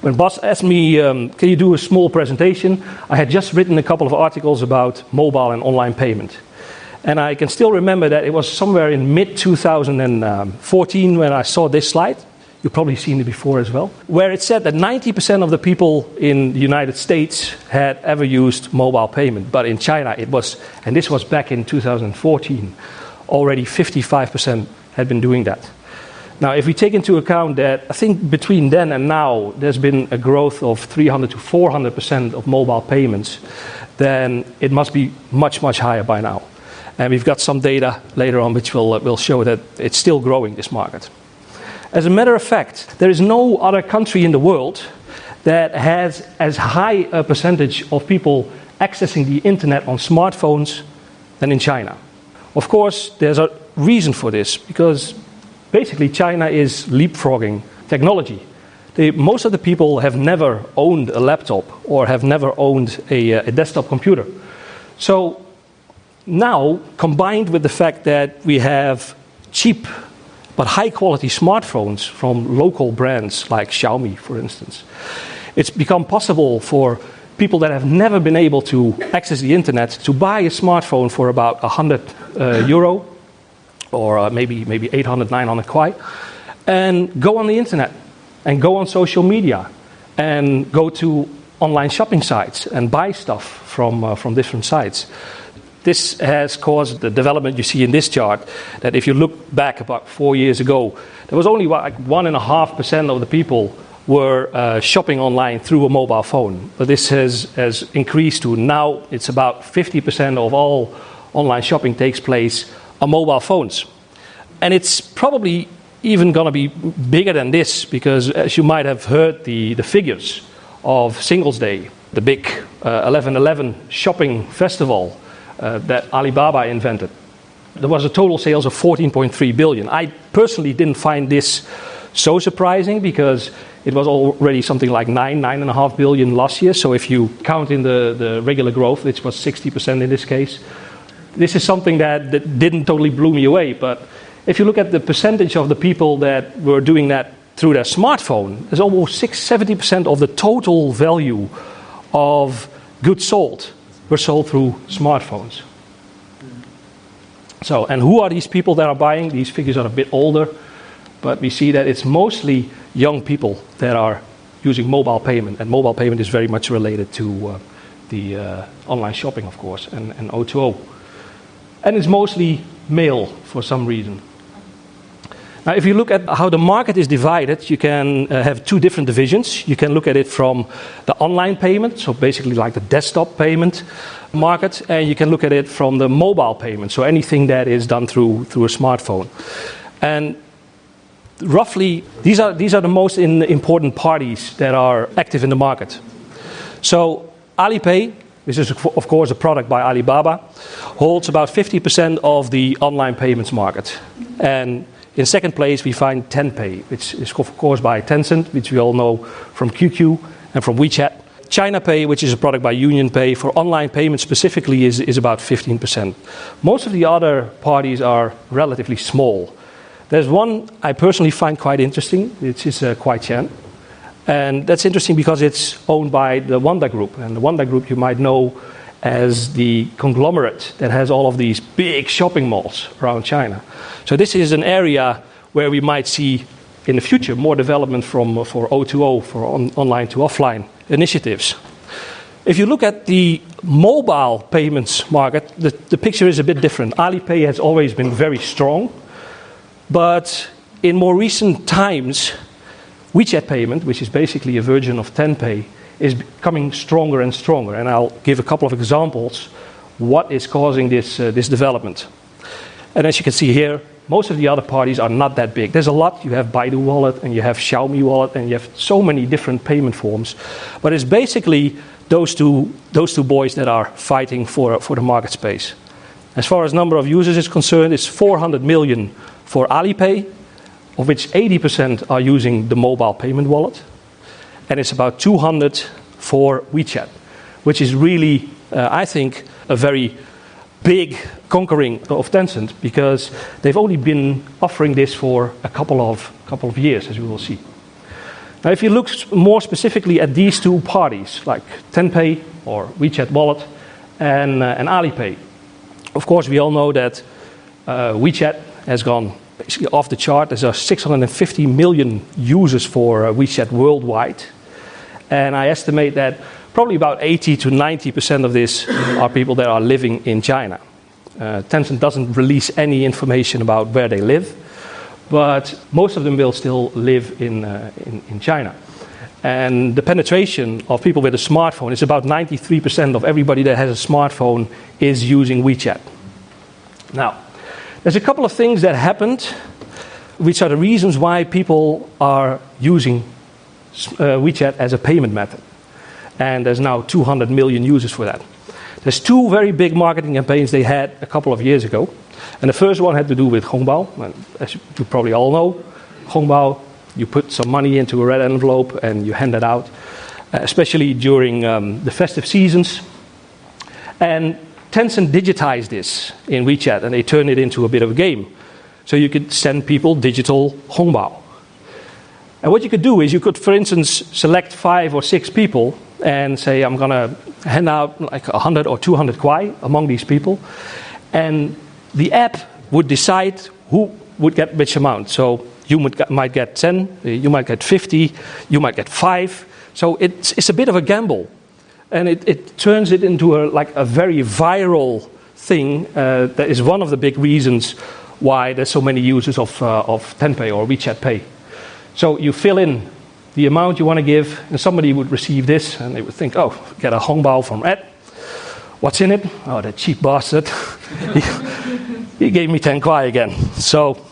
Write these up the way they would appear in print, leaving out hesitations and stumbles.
When boss asked me, can you do a small presentation, I had just written a couple of articles about mobile and online payment. And I can still remember that it was somewhere in mid-2014 when I saw this slide. You've probably seen it before as well, where it said that 90% of the people in the United States had ever used mobile payment. But in China it was, and this was back in 2014, already 55% had been doing that. Now, if we take into account that I think between then and now there's been a growth of 300 to 400% of mobile payments, then it must be much, much higher by now. And we've got some data later on which will show that it's still growing, this market. As a matter of fact, there is no other country in the world that has as high a percentage of people accessing the internet on smartphones than in China. Of course, there's a reason for this, because basically China is leapfrogging technology. Most of the people have never owned a laptop or have never owned a desktop computer. So now, combined with the fact that we have cheap but high-quality smartphones from local brands like Xiaomi, for instance, it's become possible for people that have never been able to access the internet to buy a smartphone for about €100 or maybe 800, 900 kwai, and go on the internet and go on social media and go to online shopping sites and buy stuff from different sites. This has caused the development you see in this chart, that if you look back about 4 years ago, there was only like 1.5% of the people were shopping online through a mobile phone. But this has increased to now it's about 50% of all online shopping takes place on mobile phones. And it's probably even going to be bigger than this, because as you might have heard the figures of Singles Day, the big 11/11 shopping festival that Alibaba invented. There was a total sales of 14.3 billion. I personally didn't find this so surprising, because it was already something like 9.5 billion last year. So if you count in the regular growth, which was 60% in this case, this is something that didn't totally blow me away. But if you look at the percentage of the people that were doing that through their smartphone, there's almost 70% of the total value of goods sold were sold through smartphones. So, and who are these people that are buying? These figures are a bit older, but we see that it's mostly young people that are using mobile payment, and mobile payment is very much related to the online shopping, of course, and O2O. And it's mostly male for some reason. Now, if you look at how the market is divided, you can have two different divisions. You can look at it from the online payment, so basically like the desktop payment market, and you can look at it from the mobile payment, so anything that is done through a smartphone. And roughly, these are the most important parties that are active in the market. So Alipay, which is of course a product by Alibaba, holds about 50% of the online payments market. And in second place, we find Tenpay, which is of course by Tencent, which we all know from QQ and from WeChat. ChinaPay, which is a product by UnionPay for online payments specifically, is about 15%. Most of the other parties are relatively small. There's one I personally find quite interesting, which is Kuaichan. And that's interesting because it's owned by the Wanda Group. And the Wanda Group you might know as the conglomerate that has all of these big shopping malls around China. So this is an area where we might see in the future more development for O2O, for online to offline initiatives. If you look at the mobile payments market, the picture is a bit different. Alipay has always been very strong, but in more recent times, WeChat payment, which is basically a version of Tenpay, is becoming stronger and stronger. And I'll give a couple of examples what is causing this development. And as you can see here, most of the other parties are not that big. There's a lot. You have Baidu Wallet, and you have Xiaomi Wallet, and you have so many different payment forms. But it's basically those two boys that are fighting for the market space. As far as number of users is concerned, it's 400 million for Alipay, of which 80% are using the mobile payment wallet. And it's about 200 for WeChat, which is really, I think, a very big conquering of Tencent, because they've only been offering this for a couple of years, as we will see. Now, if you look more specifically at these two parties, like Tenpay or WeChat Wallet and Alipay, of course, we all know that WeChat has gone basically off the chart. There's 650 million users for WeChat worldwide. And I estimate that probably about 80 to 90% of this are people that are living in China. Tencent doesn't release any information about where they live, but most of them will still live in China. And the penetration of people with a smartphone is about 93% of everybody that has a smartphone is using WeChat. Now, there's a couple of things that happened, which are the reasons why people are using WeChat as a payment method. And there's now 200 million users for that. There's two very big marketing campaigns they had a couple of years ago. And the first one had to do with Hongbao. And as you probably all know, Hongbao, you put some money into a red envelope and you hand it out, especially during the festive seasons. And Tencent digitized this in WeChat, and they turned it into a bit of a game. So you could send people digital Hongbao. And what you could do is you could, for instance, select 5 or 6 people and say, I'm going to hand out like 100 or 200 kwai among these people. And the app would decide who would get which amount. So you might get 10, you might get 50, you might get 5. So it's a bit of a gamble. And it turns it into a very viral thing. That is one of the big reasons why there's so many users of Tenpay or WeChat Pay. So you fill in the amount you want to give, and somebody would receive this, and they would think, oh, get a Hongbao from Ed. What's in it? Oh, that cheap bastard. He gave me 10 kwai again. So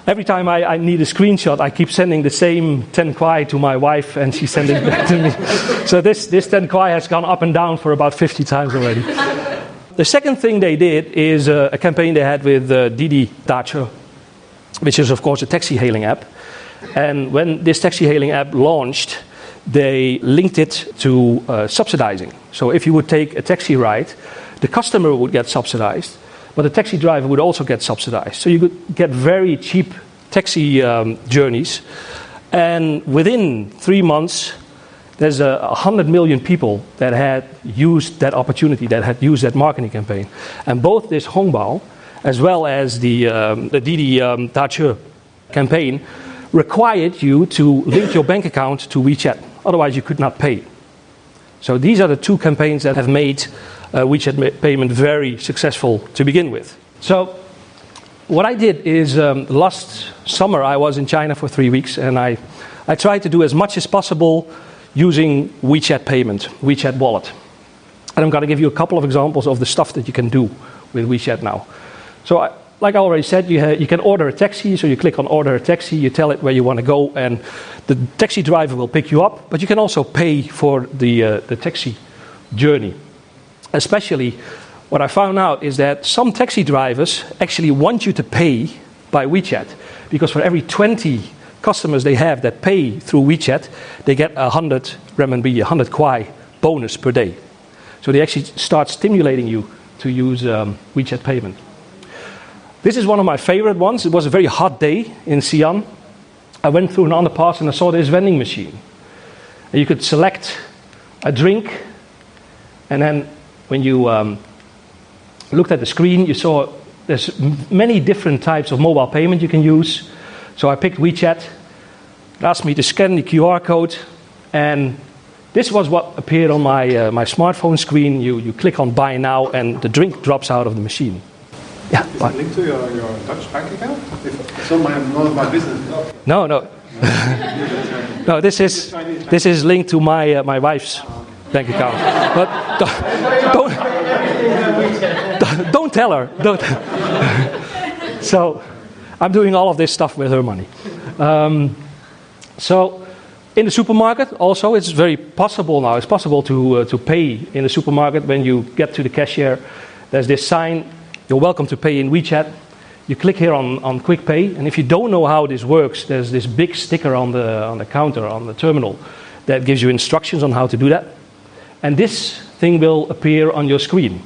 every time I need a screenshot, I keep sending the same 10 kwai to my wife, and she sends it back to me. So this 10 kwai has gone up and down for about 50 times already. The second thing they did is a campaign they had with Didi Dache, which is, of course, a taxi hailing app. And when this taxi hailing app launched, they linked it to subsidizing. So if you would take a taxi ride, the customer would get subsidized, but the taxi driver would also get subsidized. So you could get very cheap taxi journeys. And within 3 months, there's 100 million people that had used that opportunity, that had used that marketing campaign. And both this Hongbao, as well as the Didi Dache campaign, required you to link your bank account to WeChat. Otherwise, you could not pay. So these are the two campaigns that have made WeChat payment very successful to begin with. So what I did is last summer I was in China for 3 weeks, and I tried to do as much as possible using WeChat payment, WeChat wallet. And I'm going to give you a couple of examples of the stuff that you can do with WeChat now. So like I already said, you can order a taxi. So you click on order a taxi, you tell it where you want to go, and the taxi driver will pick you up. But you can also pay for the taxi journey. Especially, what I found out is that some taxi drivers actually want you to pay by WeChat, because for every 20 customers they have that pay through WeChat, they get 100 renminbi, 100 kwai bonus per day. So they actually start stimulating you to use WeChat payment. This is one of my favorite ones. It was a very hot day in Xi'an. I went through an underpass and I saw this vending machine. And you could select a drink, and then when you looked at the screen, you saw there's many different types of mobile payment you can use. So I picked WeChat. It asked me to scan the QR code, and this was what appeared on my smartphone screen. You click on buy now, and the drink drops out of the machine. Yeah. Is it linked to your Dutch bank account? If someone has none of my business. No. No, this is linked to my wife's bank account. But don't tell her. Don't. So I'm doing all of this stuff with her money. So in the supermarket also, it's very possible now. It's possible to pay in the supermarket. When you get to the cashier, there's this sign, you're welcome to pay in WeChat. You click here on Quick Pay, and if you don't know how this works, there's this big sticker on the counter, on the terminal, that gives you instructions on how to do that. And this thing will appear on your screen.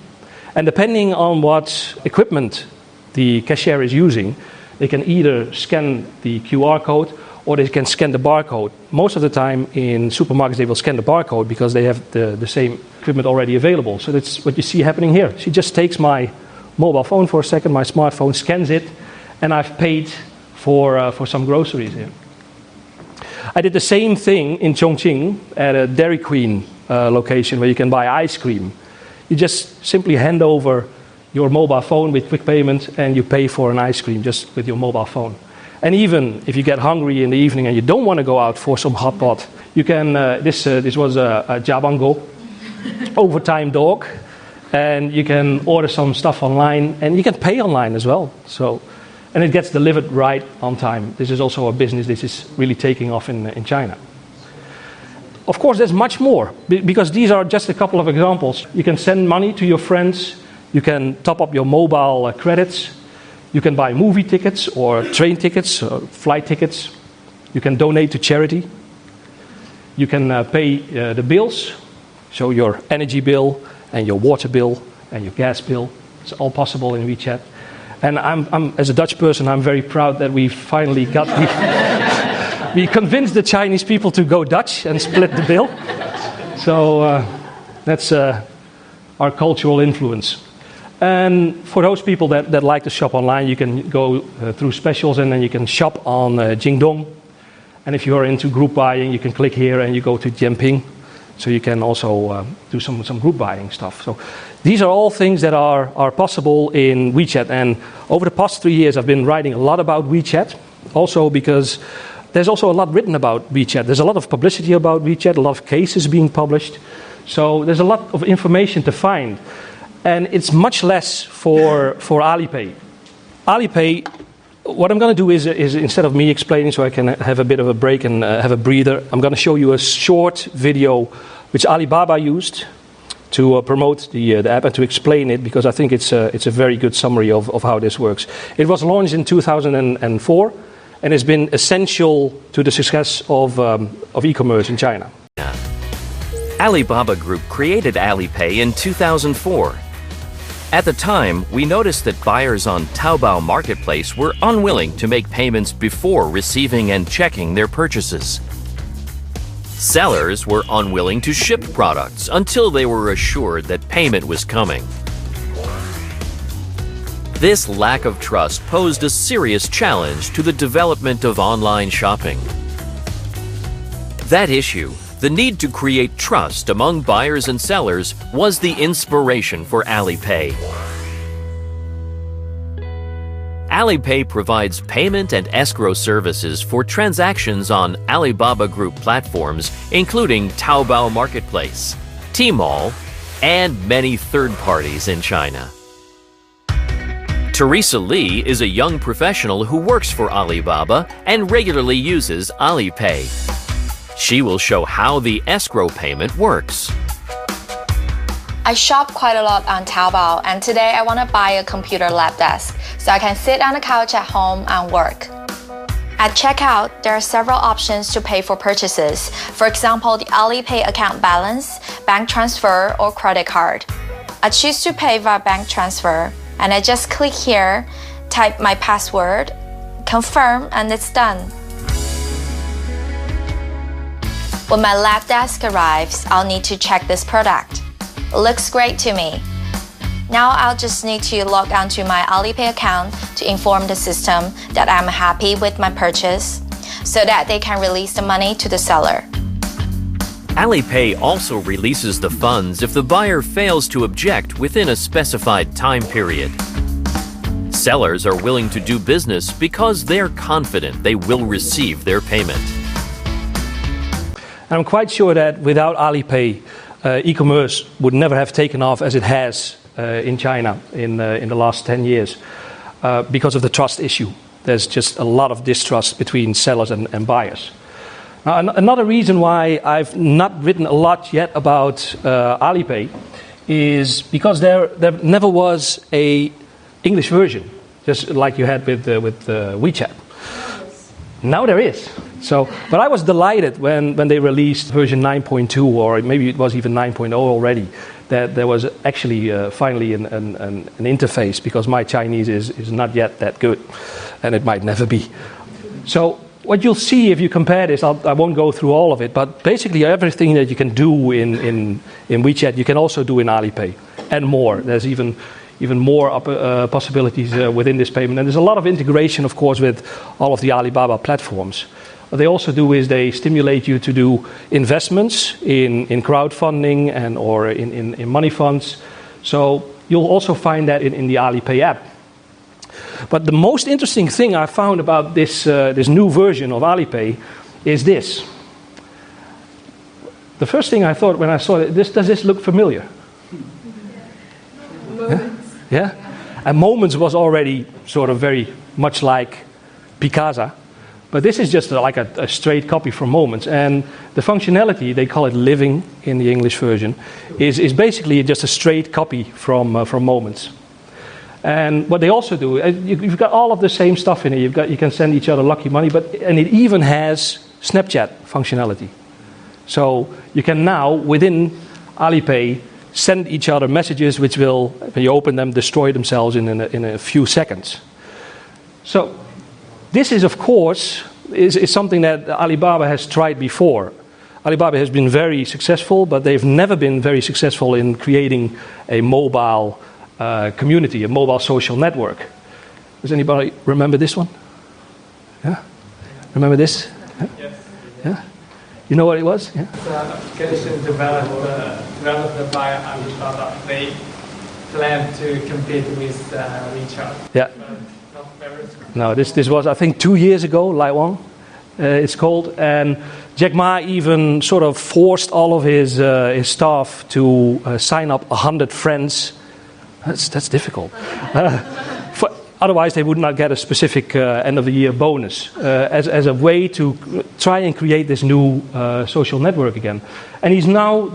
And depending on what equipment the cashier is using, they can either scan the QR code, or they can scan the barcode. Most of the time in supermarkets they will scan the barcode because they have the same equipment already available. So that's what you see happening here. She just takes my mobile phone for a second, my smartphone, scans it, and I've paid for some groceries here. I did the same thing in Chongqing at a Dairy Queen location where you can buy ice cream. You just simply hand over your mobile phone with quick payment and you pay for an ice cream just with your mobile phone. And even if you get hungry in the evening and you don't want to go out for some hot pot, you can, this was a Jabango, overtime dog, and you can order some stuff online and you can pay online as well. And it gets delivered right on time. This is also a business this is really taking off in China. Of course, there's much more, because these are just a couple of examples. You can send money to your friends, you can top up your mobile credits, you can buy movie tickets or train tickets, or flight tickets, you can donate to charity, you can pay the bills, so your energy bill and your water bill and your gas bill. It's all possible in WeChat. And I'm as a Dutch person, I'm very proud that we finally got we convinced the Chinese people to go Dutch and split the bill. So that's our cultural influence. And for those people that like to shop online, you can go through specials and then you can shop on Jingdong. And if you are into group buying, you can click here and you go to Jianping. So you can also do some group buying stuff. So these are all things that are possible in WeChat. And over the past 3 years, I've been writing a lot about WeChat. Also because there's also a lot written about WeChat. There's a lot of publicity about WeChat, a lot of cases being published. So there's a lot of information to find. And it's much less for Alipay. Alipay, what I'm going to do is instead of me explaining so I can have a bit of a break and have a breather, I'm going to show you a short video which Alibaba used to promote the app and to explain it, because I think it's a very good summary of how this works. It was launched in 2004 and has been essential to the success of e-commerce in China. Alibaba Group created Alipay in 2004. At the time, we noticed that buyers on Taobao Marketplace were unwilling to make payments before receiving and checking their purchases. Sellers were unwilling to ship products until they were assured that payment was coming. This lack of trust posed a serious challenge to the development of online shopping. That issue, the need to create trust among buyers and sellers, was the inspiration for Alipay. Alipay provides payment and escrow services for transactions on Alibaba Group platforms, including Taobao Marketplace, Tmall, and many third parties in China. Teresa Lee is a young professional who works for Alibaba and regularly uses Alipay. She will show how the escrow payment works. I shop quite a lot on Taobao, and today I want to buy a computer lab desk so I can sit on the couch at home and work. At checkout, there are several options to pay for purchases. For example, the Alipay account balance, bank transfer, or credit card. I choose to pay via bank transfer, and I just click here, type my password, confirm, and it's done. When my lab desk arrives, I'll need to check this product. It looks great to me. Now I'll just need to log onto my Alipay account to inform the system that I'm happy with my purchase so that they can release the money to the seller. Alipay also releases the funds if the buyer fails to object within a specified time period. Sellers are willing to do business because they're confident they will receive their payment. I'm quite sure that without Alipay, e-commerce would never have taken off as it has in China in the last 10 years because of the trust issue. There's just a lot of distrust between sellers and buyers. Now, another reason why I've not written a lot yet about Alipay is because there never was an English version, just like you had with WeChat. Now there is. But I was delighted when they released version 9.2, or maybe it was even 9.0 already, that there was actually finally an interface, because my Chinese is not yet that good, and it might never be. So what you'll see if you compare this, I won't go through all of it, but basically everything that you can do in WeChat, you can also do in Alipay, and more. There's even more possibilities within this payment. And there's a lot of integration, of course, with all of the Alibaba platforms. What they also do is they stimulate you to do investments in crowdfunding or in money funds. So you'll also find that in the Alipay app. But the most interesting thing I found about this new version of Alipay is this. The first thing I thought when I saw it, does this look familiar? Yeah? And Moments was already sort of very much like Picasa. But this is just like a straight copy from Moments. And the functionality, they call it Living in the English version, is basically just a straight copy from Moments. And what they also do, you've got all of the same stuff in it. You can send each other lucky money, and it even has Snapchat functionality. So you can now, within Alipay, send each other messages which will, when you open them, destroy themselves in a few seconds. So this is, of course, is something that Alibaba has tried before. Alibaba has been very successful, but they've never been very successful in creating a mobile community, a mobile social network. Does anybody remember this one? Yeah? Remember this? Yeah? Yes. Yeah? You know what it was? Yeah? It's an application developed by Alibaba. They plan to compete with WeChat. Yeah. No, this was, I think, 2 years ago, Lai Wang, it's called. And Jack Ma even sort of forced all of his staff to sign up 100 friends. That's difficult. Otherwise, they would not get a specific end-of-the-year bonus as a way to try and create this new social network again. And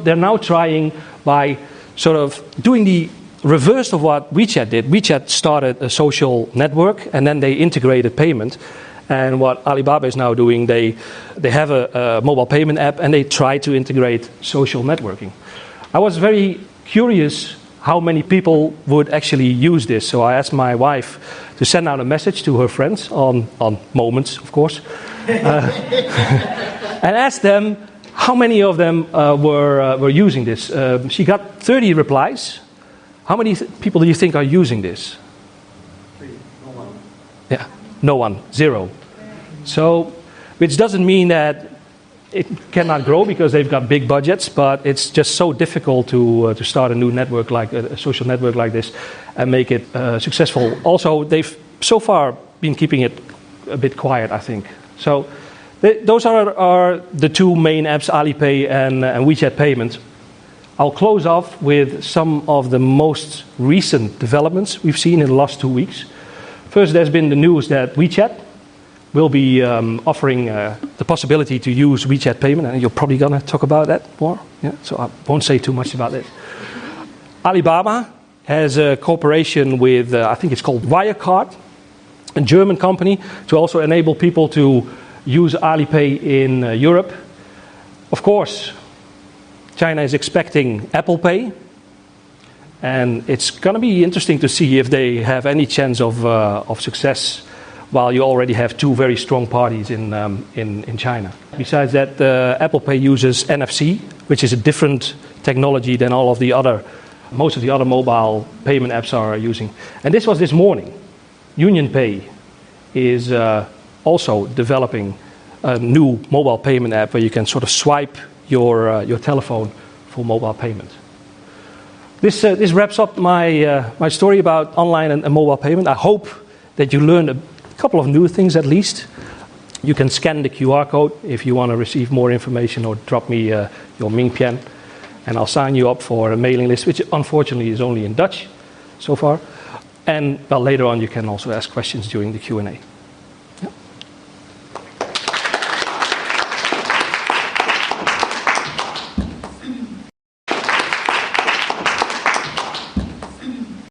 they're now trying by sort of doing the reverse of what WeChat did. WeChat started a social network, and then they integrated payment. And what Alibaba is now doing, they have a mobile payment app, and they try to integrate social networking. I was very curious how many people would actually use this. So I asked my wife to send out a message to her friends on Moments, of course, and asked them how many of them were using this. She got 30 replies. How many people do you think are using this? 3. No one. Yeah, no one, 0. So, which doesn't mean that it cannot grow because they've got big budgets, but it's just so difficult to start a new network like a social network like this and make it successful. Also, they've so far been keeping it a bit quiet, I think. So those are the two main apps, Alipay and WeChat Payment. I'll close off with some of the most recent developments we've seen in the last 2 weeks. First, there's been the news that WeChat will be offering the possibility to use WeChat payment, and you're probably going to talk about that more. Yeah? So I won't say too much about it. Alibaba has a cooperation with, I think it's called Wirecard, a German company, to also enable people to use Alipay in Europe. Of course, China is expecting Apple Pay, and it's going to be interesting to see if they have any chance of success, while you already have two very strong parties in China. Besides that, Apple Pay uses NFC, which is a different technology than most of the other mobile payment apps are using. And this was this morning. UnionPay is also developing a new mobile payment app where you can sort of swipe your telephone for mobile payment. This wraps up my story about online and mobile payment. I hope that you learned a couple of new things at least. You can scan the QR code if you want to receive more information, or drop me your Mingpian, and I'll sign you up for a mailing list, which unfortunately is only in Dutch so far. And well, later on you can also ask questions during the Q&A.